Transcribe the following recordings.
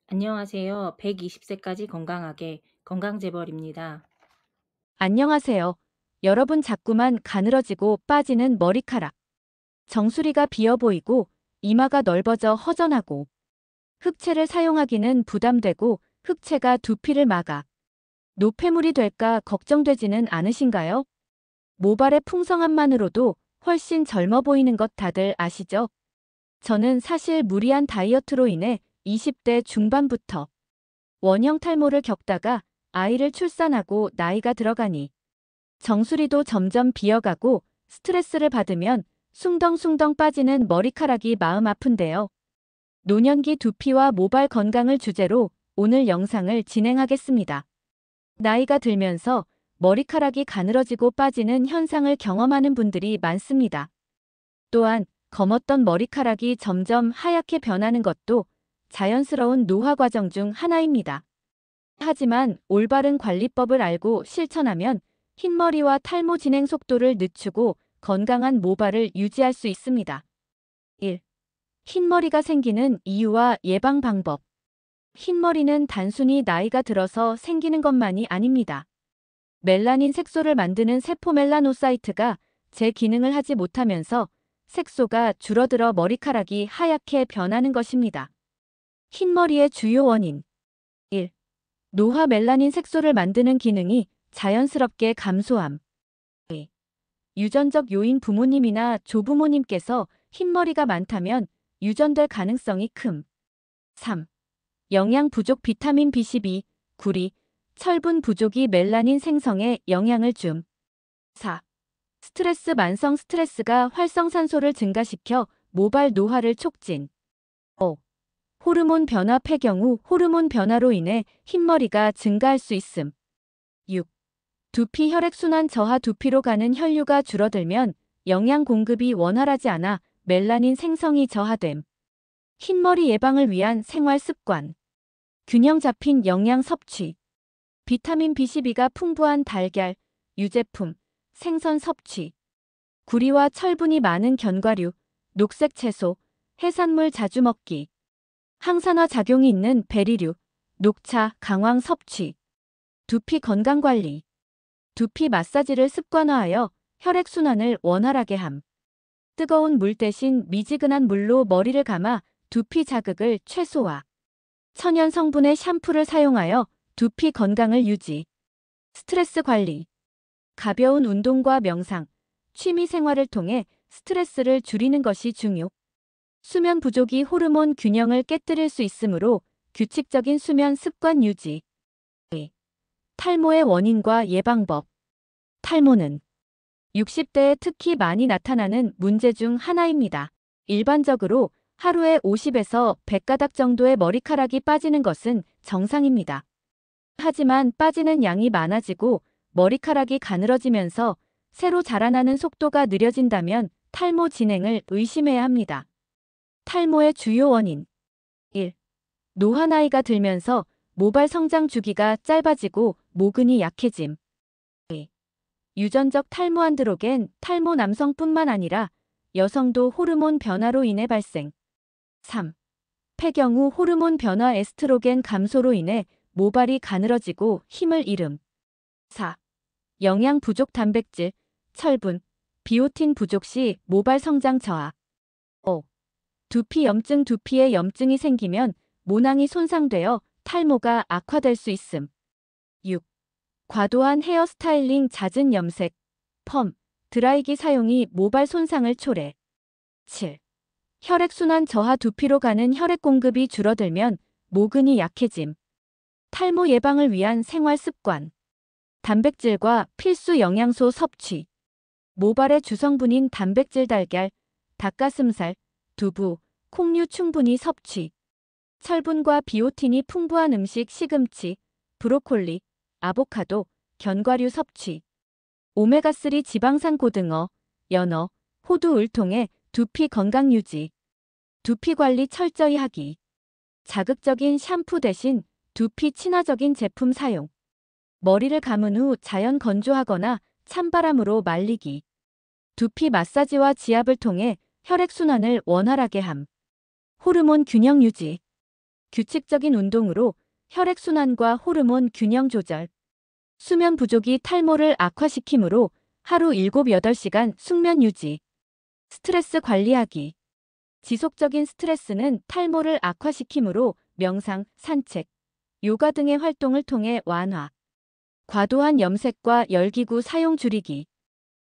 안녕하세요. 120세까지 건강하게 건강재벌입니다. 안녕하세요. 여러분 자꾸만 가늘어지고 빠지는 머리카락. 정수리가 비어 보이고 이마가 넓어져 허전하고 흑채를 사용하기는 부담되고 흑채가 두피를 막아 노폐물이 될까 걱정되지는 않으신가요? 모발의 풍성함만으로도 훨씬 젊어 보이는 것 다들 아시죠? 저는 사실 무리한 다이어트로 인해 20대 중반부터 원형 탈모를 겪다가 아이를 출산하고 나이가 들어가니 정수리도 점점 비어가고 스트레스를 받으면 숭덩숭덩 빠지는 머리카락이 마음 아픈데요. 노년기 두피와 모발 건강을 주제로 오늘 영상을 진행하겠습니다. 나이가 들면서 머리카락이 가늘어지고 빠지는 현상을 경험하는 분들이 많습니다. 또한 검었던 머리카락이 점점 하얗게 변하는 것도 자연스러운 노화 과정 중 하나입니다. 하지만 올바른 관리법을 알고 실천하면 흰머리와 탈모 진행 속도를 늦추고 건강한 모발을 유지할 수 있습니다. 1. 흰머리가 생기는 이유와 예방 방법. 흰머리는 단순히 나이가 들어서 생기는 것만이 아닙니다. 멜라닌 색소를 만드는 세포 멜라노사이트가 제 기능을 하지 못하면서 색소가 줄어들어 머리카락이 하얗게 변하는 것입니다. 흰머리의 주요 원인. 1. 노화 멜라닌 색소를 만드는 기능이 자연스럽게 감소함. 2. 유전적 요인 부모님이나 조부모님께서 흰머리가 많다면 유전될 가능성이 큼. 3. 영양 부족 비타민 B12, 구리, 철분 부족이 멜라닌 생성에 영향을 줌. 4. 스트레스 만성 스트레스가 활성산소를 증가시켜 모발 노화를 촉진. 5. 호르몬 변화 폐경후 호르몬 변화로 인해 흰머리가 증가할 수 있음. 6. 두피 혈액순환 저하 두피로 가는 혈류가 줄어들면 영양 공급이 원활하지 않아 멜라닌 생성이 저하됨. 흰머리 예방을 위한 생활 습관. 균형 잡힌 영양 섭취. 비타민 B12가 풍부한 달걀, 유제품, 생선 섭취. 구리와 철분이 많은 견과류, 녹색 채소, 해산물 자주 먹기. 항산화 작용이 있는 베리류, 녹차, 강황 섭취. 두피 건강 관리. 두피 마사지를 습관화하여 혈액순환을 원활하게 함. 뜨거운 물 대신 미지근한 물로 머리를 감아 두피 자극을 최소화. 천연 성분의 샴푸를 사용하여 두피 건강을 유지. 스트레스 관리. 가벼운 운동과 명상, 취미 생활을 통해 스트레스를 줄이는 것이 중요. 수면 부족이 호르몬 균형을 깨뜨릴 수 있으므로 규칙적인 수면 습관 유지. 탈모의 원인과 예방법. 탈모는 60대에 특히 많이 나타나는 문제 중 하나입니다. 일반적으로 하루에 50에서 100가닥 정도의 머리카락이 빠지는 것은 정상입니다. 하지만 빠지는 양이 많아지고 머리카락이 가늘어지면서 새로 자라나는 속도가 느려진다면 탈모 진행을 의심해야 합니다. 탈모의 주요 원인. 1. 노화 나이가 들면서 모발 성장 주기가 짧아지고 모근이 약해짐. 2. 유전적 탈모 안드로겐, 탈모 남성뿐만 아니라 여성도 호르몬 변화로 인해 발생. 3. 폐경 후 호르몬 변화 에스트로겐 감소로 인해 모발이 가늘어지고 힘을 잃음. 4. 영양 부족 단백질, 철분, 비오틴 부족 시 모발 성장 저하. 5. 두피 염증 두피에 염증이 생기면 모낭이 손상되어 탈모가 악화될 수 있음. 6. 과도한 헤어스타일링 잦은 염색, 펌, 드라이기 사용이 모발 손상을 초래. 7. 혈액순환 저하 두피로 가는 혈액 공급이 줄어들면 모근이 약해짐. 탈모 예방을 위한 생활 습관. 단백질과 필수 영양소 섭취. 모발의 주성분인 단백질 달걀, 닭가슴살, 두부, 콩류 충분히 섭취. 철분과 비오틴이 풍부한 음식 시금치, 브로콜리, 아보카도, 견과류 섭취. 오메가3 지방산 고등어, 연어, 호두 을 통해 두피 건강 유지. 두피 관리 철저히 하기. 자극적인 샴푸 대신 두피 친화적인 제품 사용. 머리를 감은 후 자연 건조하거나 찬바람으로 말리기. 두피 마사지와 지압을 통해 혈액순환을 원활하게 함. 호르몬 균형 유지. 규칙적인 운동으로 혈액순환과 호르몬 균형 조절, 수면 부족이 탈모를 악화시키므로 하루 7-8시간 숙면 유지, 스트레스 관리하기. 지속적인 스트레스는 탈모를 악화시키므로 명상, 산책, 요가 등의 활동을 통해 완화. 과도한 염색과 열기구 사용 줄이기.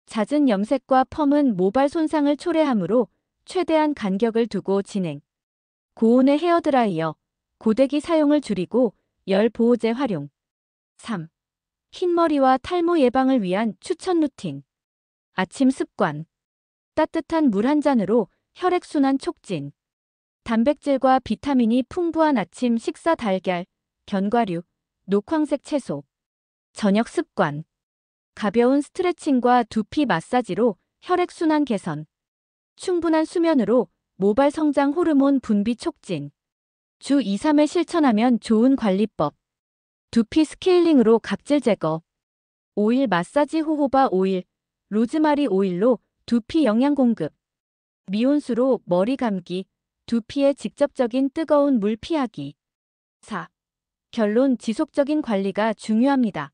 잦은 염색과 펌은 모발 손상을 초래하므로 최대한 간격을 두고 진행. 고온의 헤어드라이어, 고데기 사용을 줄이고 열 보호제 활용. 3. 흰머리와 탈모 예방을 위한 추천 루틴. 아침 습관. 따뜻한 물 한 잔으로 혈액순환 촉진. 단백질과 비타민이 풍부한 아침 식사 달걀, 견과류, 녹황색 채소. 저녁 습관. 가벼운 스트레칭과 두피 마사지로 혈액순환 개선. 충분한 수면으로 모발 성장 호르몬 분비 촉진. 주 2-3회 실천하면 좋은 관리법. 두피 스케일링으로 각질 제거. 오일 마사지 호호바 오일, 로즈마리 오일로 두피 영양 공급. 미온수로 머리 감기, 두피에 직접적인 뜨거운 물 피하기. 4. 결론 지속적인 관리가 중요합니다.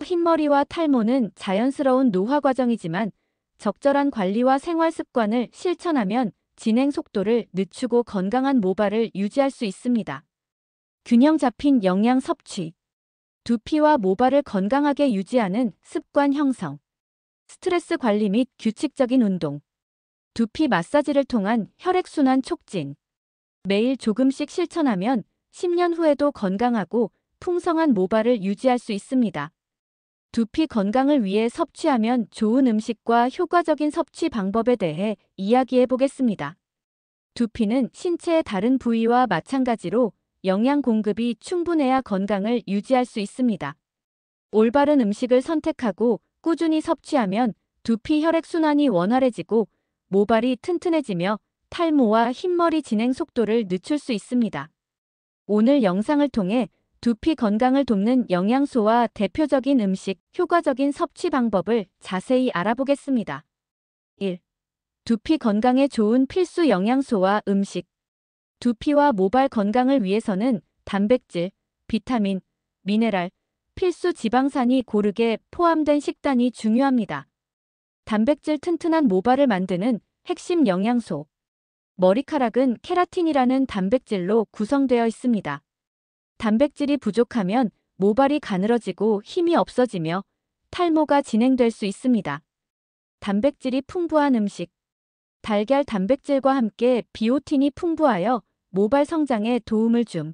흰머리와 탈모는 자연스러운 노화 과정이지만 적절한 관리와 생활 습관을 실천하면 진행 속도를 늦추고 건강한 모발을 유지할 수 있습니다. 균형 잡힌 영양 섭취. 두피와 모발을 건강하게 유지하는 습관 형성. 스트레스 관리 및 규칙적인 운동. 두피 마사지를 통한 혈액순환 촉진. 매일 조금씩 실천하면 10년 후에도 건강하고 풍성한 모발을 유지할 수 있습니다. 두피 건강을 위해 섭취하면 좋은 음식과 효과적인 섭취 방법에 대해 이야기해 보겠습니다. 두피는 신체의 다른 부위와 마찬가지로 영양 공급이 충분해야 건강을 유지할 수 있습니다. 올바른 음식을 선택하고 꾸준히 섭취하면 두피 혈액순환이 원활해지고 모발이 튼튼해지며 탈모와 흰머리 진행 속도를 늦출 수 있습니다. 오늘 영상을 통해 두피 건강을 돕는 영양소와 대표적인 음식, 효과적인 섭취 방법을 자세히 알아보겠습니다. 1. 두피 건강에 좋은 필수 영양소와 음식. 두피와 모발 건강을 위해서는 단백질, 비타민, 미네랄, 필수 지방산이 고르게 포함된 식단이 중요합니다. 단백질 튼튼한 모발을 만드는 핵심 영양소. 머리카락은 케라틴이라는 단백질로 구성되어 있습니다. 단백질이 부족하면 모발이 가늘어지고 힘이 없어지며 탈모가 진행될 수 있습니다. 단백질이 풍부한 음식. 달걀 단백질과 함께 비오틴이 풍부하여 모발 성장에 도움을 줌.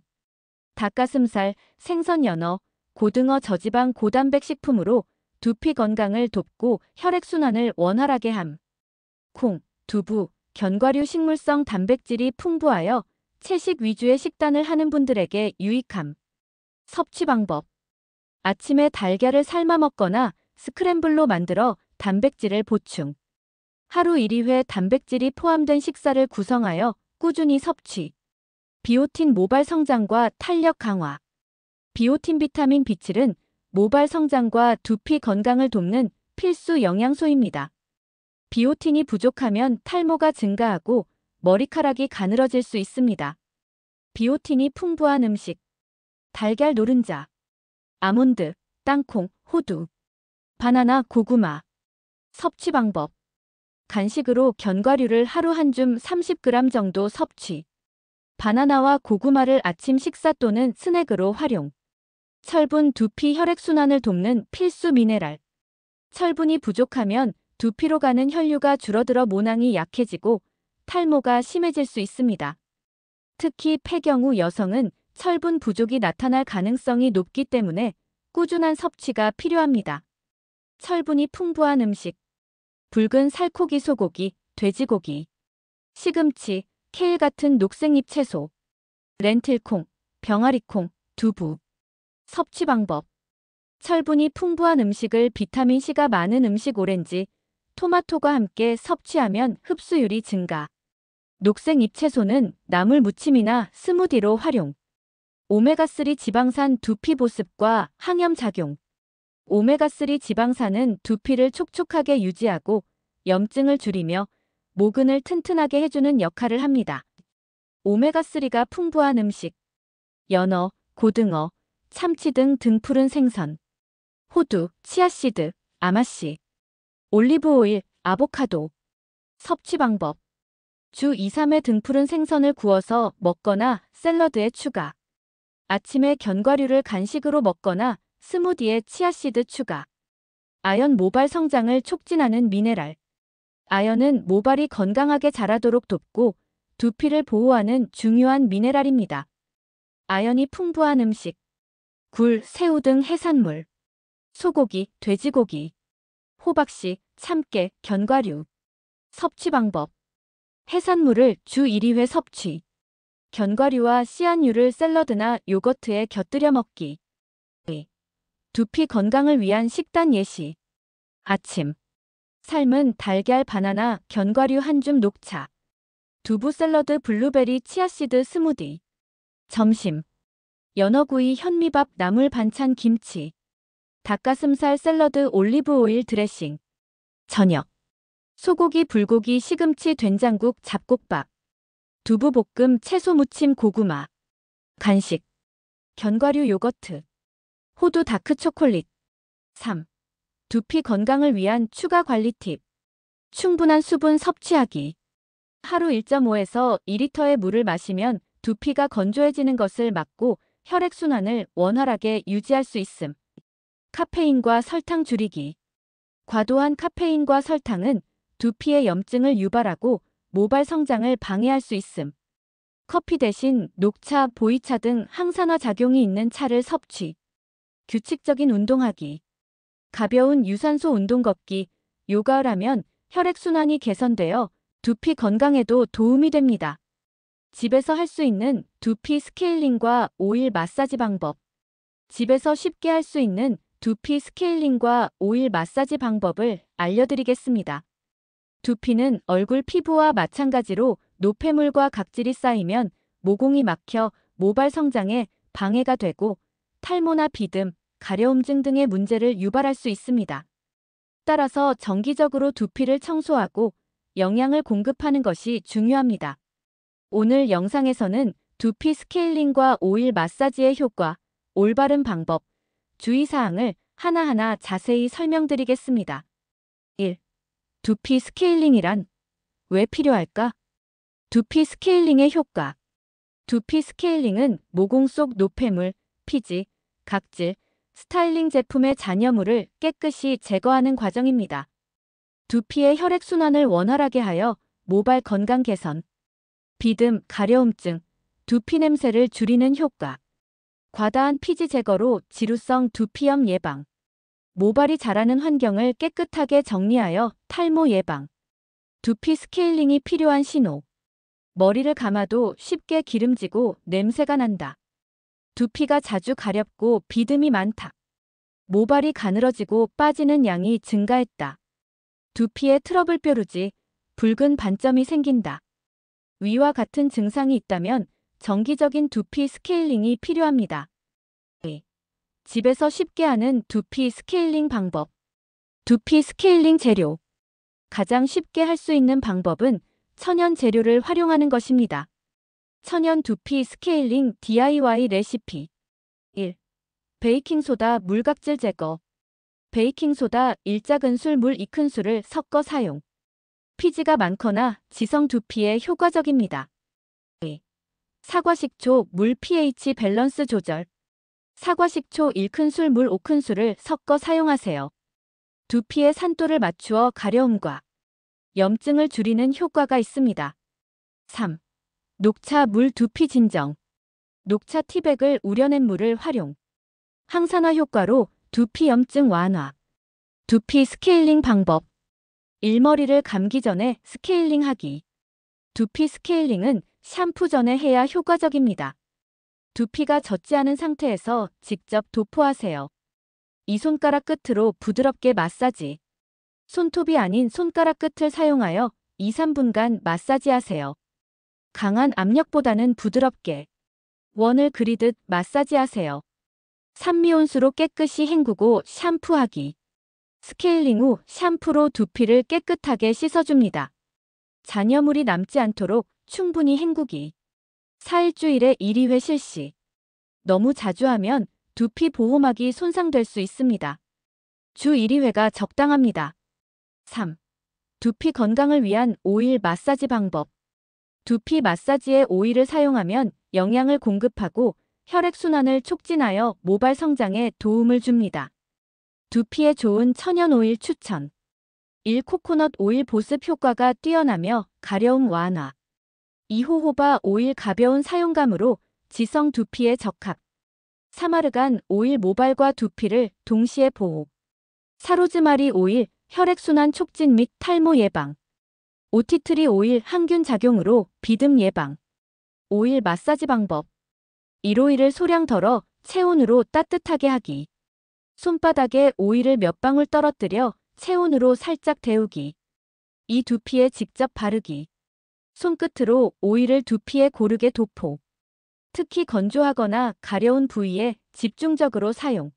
닭가슴살, 생선 연어, 고등어 저지방 고단백 식품으로 두피 건강을 돕고 혈액순환을 원활하게 함. 콩, 두부, 견과류 식물성 단백질이 풍부하여 채식 위주의 식단을 하는 분들에게 유익함. 섭취 방법. 아침에 달걀을 삶아 먹거나 스크램블로 만들어 단백질을 보충. 하루 1-2회 단백질이 포함된 식사를 구성하여 꾸준히 섭취. 비오틴 모발 성장과 탄력 강화. 비오틴 비타민 B7은 모발 성장과 두피 건강을 돕는 필수 영양소입니다. 비오틴이 부족하면 탈모가 증가하고 머리카락이 가늘어질 수 있습니다. 비오틴이 풍부한 음식. 달걀 노른자, 아몬드, 땅콩, 호두, 바나나, 고구마. 섭취 방법. 간식으로 견과류를 하루 한 줌 30g 정도 섭취. 바나나와 고구마를 아침 식사 또는 스낵으로 활용. 철분 두피 혈액순환을 돕는 필수 미네랄. 철분이 부족하면 두피로 가는 혈류가 줄어들어 모낭이 약해지고 탈모가 심해질 수 있습니다. 특히 폐경 후 여성은 철분 부족이 나타날 가능성이 높기 때문에 꾸준한 섭취가 필요합니다. 철분이 풍부한 음식. 붉은 살코기 소고기, 돼지고기, 시금치, 케일 같은 녹색잎 채소, 렌틸콩, 병아리콩, 두부. 섭취 방법. 철분이 풍부한 음식을 비타민C가 많은 음식 오렌지, 토마토가 함께 섭취하면 흡수율이 증가. 녹색 잎채소는 나물 무침이나 스무디로 활용. 오메가3 지방산 두피 보습과 항염 작용. 오메가3 지방산은 두피를 촉촉하게 유지하고 염증을 줄이며 모근을 튼튼하게 해주는 역할을 합니다. 오메가3가 풍부한 음식. 연어, 고등어, 참치 등 등푸른 생선, 호두, 치아씨드, 아마씨, 올리브오일, 아보카도. 섭취 방법. 주 2, 3회 등푸른 생선을 구워서 먹거나 샐러드에 추가. 아침에 견과류를 간식으로 먹거나 스무디에 치아씨드 추가. 아연 모발 성장을 촉진하는 미네랄. 아연은 모발이 건강하게 자라도록 돕고 두피를 보호하는 중요한 미네랄입니다. 아연이 풍부한 음식. 굴, 새우 등 해산물. 소고기, 돼지고기. 호박씨, 참깨, 견과류. 섭취 방법. 해산물을 주 1, 2회 섭취. 견과류와 씨앗류를 샐러드나 요거트에 곁들여 먹기. 두피 건강을 위한 식단 예시. 아침. 삶은 달걀 바나나 견과류 한 줌 녹차. 두부 샐러드 블루베리 치아씨드 스무디. 점심. 연어구이 현미밥 나물 반찬 김치. 닭가슴살 샐러드 올리브오일 드레싱. 저녁. 소고기 불고기 시금치 된장국 잡곡밥. 두부볶음 채소 무침 고구마. 간식. 견과류 요거트. 호두 다크 초콜릿. 3. 두피 건강을 위한 추가 관리 팁. 충분한 수분 섭취하기. 하루 1.5에서 2리터의 물을 마시면 두피가 건조해지는 것을 막고 혈액순환을 원활하게 유지할 수 있음. 카페인과 설탕 줄이기. 과도한 카페인과 설탕은 두피의 염증을 유발하고 모발 성장을 방해할 수 있음. 커피 대신 녹차, 보이차 등 항산화 작용이 있는 차를 섭취. 규칙적인 운동하기. 가벼운 유산소 운동 걷기, 요가를 하면 혈액순환이 개선되어 두피 건강에도 도움이 됩니다. 집에서 할 수 있는 두피 스케일링과 오일 마사지 방법. 집에서 쉽게 할 수 있는 두피 스케일링과 오일 마사지 방법을 알려드리겠습니다. 두피는 얼굴 피부와 마찬가지로 노폐물과 각질이 쌓이면 모공이 막혀 모발 성장에 방해가 되고 탈모나 비듬, 가려움증 등의 문제를 유발할 수 있습니다. 따라서 정기적으로 두피를 청소하고 영양을 공급하는 것이 중요합니다. 오늘 영상에서는 두피 스케일링과 오일 마사지의 효과, 올바른 방법, 주의사항을 하나하나 자세히 설명드리겠습니다. 1. 두피 스케일링이란 왜 필요할까? 두피 스케일링의 효과. 두피 스케일링은 모공 속 노폐물, 피지, 각질, 스타일링 제품의 잔여물을 깨끗이 제거하는 과정입니다. 두피의 혈액순환을 원활하게 하여 모발 건강 개선, 비듬, 가려움증, 두피 냄새를 줄이는 효과, 과다한 피지 제거로 지루성 두피염 예방, 모발이 자라는 환경을 깨끗하게 정리하여 탈모 예방, 두피 스케일링이 필요한 신호, 머리를 감아도 쉽게 기름지고 냄새가 난다. 두피가 자주 가렵고 비듬이 많다. 모발이 가늘어지고 빠지는 양이 증가했다. 두피에 트러블 뾰루지, 붉은 반점이 생긴다. 위와 같은 증상이 있다면 정기적인 두피 스케일링이 필요합니다. 집에서 쉽게 하는 두피 스케일링 방법. 두피 스케일링 재료. 가장 쉽게 할 수 있는 방법은 천연 재료를 활용하는 것입니다. 천연 두피 스케일링 DIY 레시피. 1. 베이킹소다 물각질 제거. 베이킹소다 1작은술 물 2큰술을 섞어 사용. 피지가 많거나 지성 두피에 효과적입니다. 2. 사과식초 물 pH 밸런스 조절. 사과식초 1큰술 물 5큰술을 섞어 사용하세요. 두피의 산도를 맞추어 가려움과 염증을 줄이는 효과가 있습니다. 3. 녹차 물 두피 진정. 녹차 티백을 우려낸 물을 활용. 항산화 효과로 두피 염증 완화. 두피 스케일링 방법. 일머리를 감기 전에 스케일링 하기. 두피 스케일링은 샴푸 전에 해야 효과적입니다. 두피가 젖지 않은 상태에서 직접 도포하세요. 이 손가락 끝으로 부드럽게 마사지. 손톱이 아닌 손가락 끝을 사용하여 2, 3분간 마사지하세요. 강한 압력보다는 부드럽게 원을 그리듯 마사지하세요. 산미온수로 깨끗이 헹구고 샴푸하기. 스케일링 후 샴푸로 두피를 깨끗하게 씻어줍니다. 잔여물이 남지 않도록 충분히 헹구기. 4일주일에 1, 2회 실시. 너무 자주 하면 두피 보호막이 손상될 수 있습니다. 주 1회가 적당합니다. 3. 두피 건강을 위한 오일 마사지 방법. 두피 마사지에 오일을 사용하면 영양을 공급하고 혈액순환을 촉진하여 모발 성장에 도움을 줍니다. 두피에 좋은 천연 오일 추천. 1. 코코넛 오일 보습 효과가 뛰어나며 가려움 완화. 2. 호호바 오일 가벼운 사용감으로 지성 두피에 적합. 3. 아르간 오일 모발과 두피를 동시에 보호. 4. 로즈마리 오일 혈액순환 촉진 및 탈모 예방. 5. 티트리 오일 항균 작용으로 비듬 예방. 오일 마사지 방법. 1. 오일을 소량 덜어 체온으로 따뜻하게 하기. 손바닥에 오일을 몇 방울 떨어뜨려 체온으로 살짝 데우기. 2. 두피에 직접 바르기. 손끝으로 오일을 두피에 고르게 도포. 특히 건조하거나 가려운 부위에 집중적으로 사용.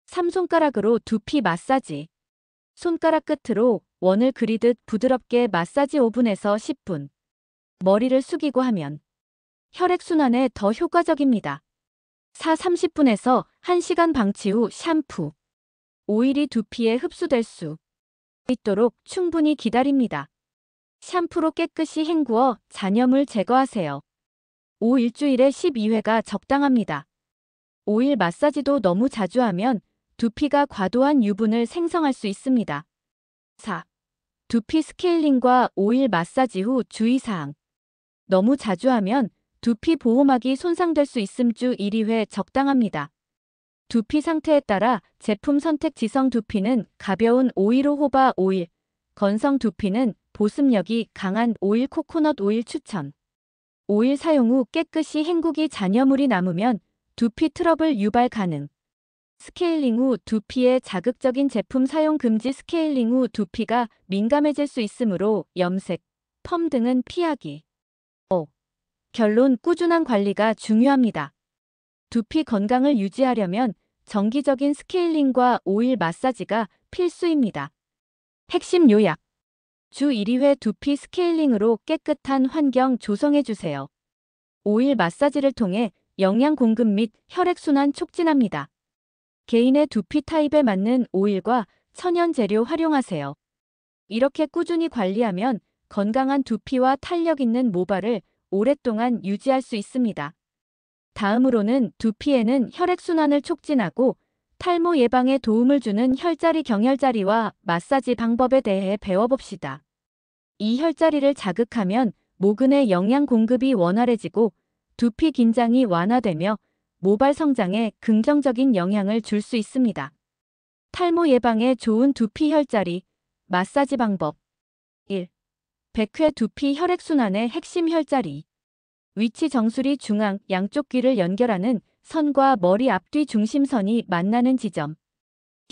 3. 손가락으로 두피 마사지. 손가락 끝으로 원을 그리듯 부드럽게 마사지 5분에서 10분. 머리를 숙이고 하면 혈액순환에 더 효과적입니다. 4. 30분에서 1시간 방치 후 샴푸. 오일이 두피에 흡수될 수 있도록 충분히 기다립니다. 샴푸로 깨끗이 헹구어 잔여물 제거하세요. 5. 일주일에 12회가 적당합니다. 오일 마사지도 너무 자주 하면 두피가 과도한 유분을 생성할 수 있습니다. 4. 두피 스케일링과 오일 마사지 후 주의사항. 너무 자주 하면 두피 보호막이 손상될 수 있음 주 1회 적당합니다. 두피 상태에 따라 제품 선택. 지성 두피는 가벼운 오일 호호바 오일, 건성 두피는 보습력이 강한 오일 코코넛 오일 추천. 오일 사용 후 깨끗이 헹구기. 잔여물이 남으면 두피 트러블 유발 가능. 스케일링 후 두피에 자극적인 제품 사용 금지. 스케일링 후 두피가 민감해질 수 있으므로 염색, 펌 등은 피하기. 5. 결론. 꾸준한 관리가 중요합니다. 두피 건강을 유지하려면 정기적인 스케일링과 오일 마사지가 필수입니다. 핵심 요약. 주 1회 두피 스케일링으로 깨끗한 환경 조성해주세요. 오일 마사지를 통해 영양 공급 및 혈액순환 촉진합니다. 개인의 두피 타입에 맞는 오일과 천연 재료 활용하세요. 이렇게 꾸준히 관리하면 건강한 두피와 탄력 있는 모발을 오랫동안 유지할 수 있습니다. 다음으로는 두피에는 혈액순환을 촉진하고 탈모 예방에 도움을 주는 혈자리 경혈자리와 마사지 방법에 대해 배워봅시다. 이 혈자리를 자극하면 모근의 영양 공급이 원활해지고 두피 긴장이 완화되며 모발 성장에 긍정적인 영향을 줄 수 있습니다. 탈모 예방에 좋은 두피 혈자리, 마사지 방법. 1. 백회 두피 혈액순환의 핵심 혈자리. 위치. 정수리 중앙 양쪽 귀를 연결하는 선과 머리 앞뒤 중심선이 만나는 지점.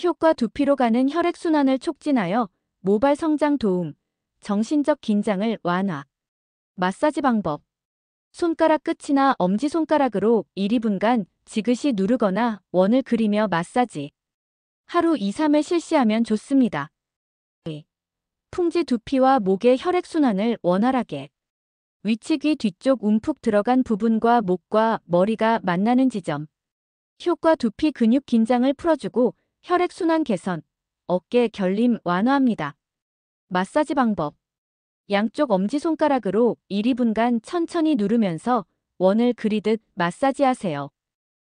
효과. 두피로 가는 혈액순환을 촉진하여 모발 성장 도움, 정신적 긴장을 완화. 마사지 방법. 손가락 끝이나 엄지손가락으로 1, 2분간 지그시 누르거나 원을 그리며 마사지. 하루 2, 3회 실시하면 좋습니다. 2. 풍지. 두피와 목의 혈액순환을 원활하게. 위치. 귀 뒤쪽 움푹 들어간 부분과 목과 머리가 만나는 지점. 효과. 두피 근육 긴장을 풀어주고 혈액순환 개선, 어깨 결림 완화합니다. 마사지 방법. 양쪽 엄지손가락으로 1, 2분간 천천히 누르면서 원을 그리듯 마사지하세요.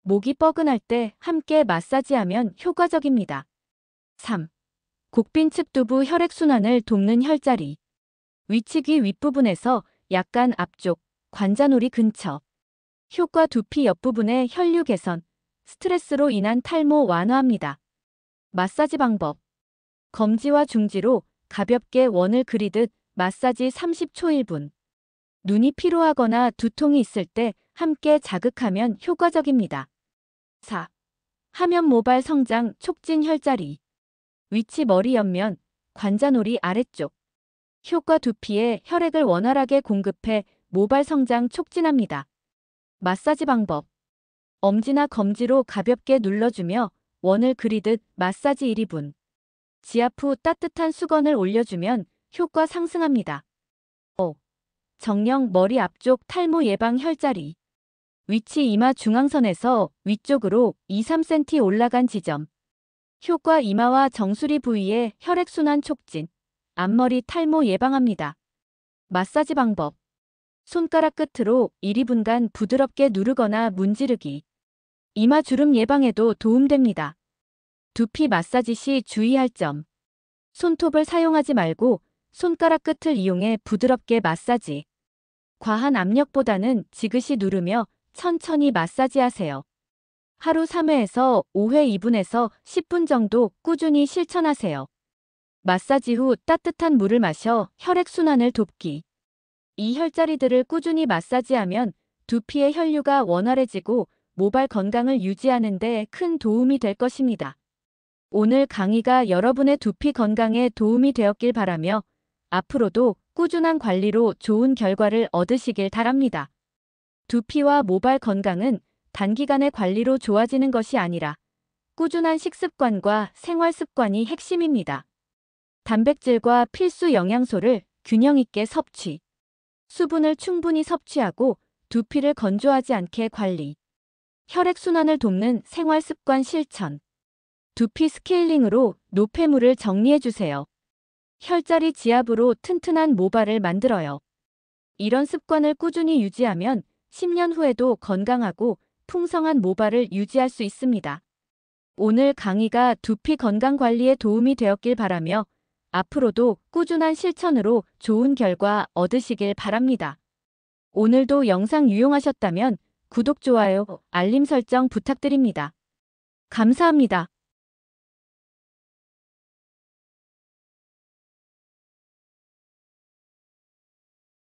목이 뻐근할 때 함께 마사지하면 효과적입니다. 3. 곡빈측 두부 혈액순환을 돕는 혈자리. 위치. 귀 윗부분에서 약간 앞쪽, 관자놀이 근처. 효과. 두피 옆부분의 혈류 개선, 스트레스로 인한 탈모 완화합니다. 마사지 방법. 검지와 중지로 가볍게 원을 그리듯 마사지 30초 1분. 눈이 피로하거나 두통이 있을 때 함께 자극하면 효과적입니다. 4. 하면 모발 성장 촉진 혈자리. 위치. 머리 옆면, 관자놀이 아래쪽. 효과. 두피에 혈액을 원활하게 공급해 모발 성장 촉진합니다. 마사지 방법. 엄지나 검지로 가볍게 눌러주며 원을 그리듯 마사지 1, 2분. 지압 후 따뜻한 수건을 올려주면 효과 상승합니다. 5. 정령. 머리 앞쪽 탈모 예방 혈자리. 위치 이마 중앙선에서 위쪽으로 2~3cm 올라간 지점. 효과 이마와 정수리 부위의 혈액순환 촉진, 앞머리 탈모 예방합니다. 마사지 방법. 손가락 끝으로 1~2분간 부드럽게 누르거나 문지르기. 이마 주름 예방에도 도움됩니다. 두피 마사지 시 주의할 점. 손톱을 사용하지 말고 손가락 끝을 이용해 부드럽게 마사지. 과한 압력보다는 지그시 누르며 천천히 마사지하세요. 하루 3회에서 5회 2분에서 10분 정도 꾸준히 실천하세요. 마사지 후 따뜻한 물을 마셔 혈액순환을 돕기. 이 혈자리들을 꾸준히 마사지하면 두피의 혈류가 원활해지고 모발 건강을 유지하는 데 큰 도움이 될 것입니다. 오늘 강의가 여러분의 두피 건강에 도움이 되었길 바라며 앞으로도 꾸준한 관리로 좋은 결과를 얻으시길 바랍니다. 두피와 모발 건강은 단기간의 관리로 좋아지는 것이 아니라 꾸준한 식습관과 생활 습관이 핵심입니다. 단백질과 필수 영양소를 균형 있게 섭취. 수분을 충분히 섭취하고 두피를 건조하지 않게 관리. 혈액순환을 돕는 생활 습관 실천. 두피 스케일링으로 노폐물을 정리해주세요. 혈자리 지압으로 튼튼한 모발을 만들어요. 이런 습관을 꾸준히 유지하면 10년 후에도 건강하고 풍성한 모발을 유지할 수 있습니다. 오늘 강의가 두피 건강 관리에 도움이 되었길 바라며 앞으로도 꾸준한 실천으로 좋은 결과 얻으시길 바랍니다. 오늘도 영상 유용하셨다면 구독, 좋아요, 알림 설정 부탁드립니다. 감사합니다.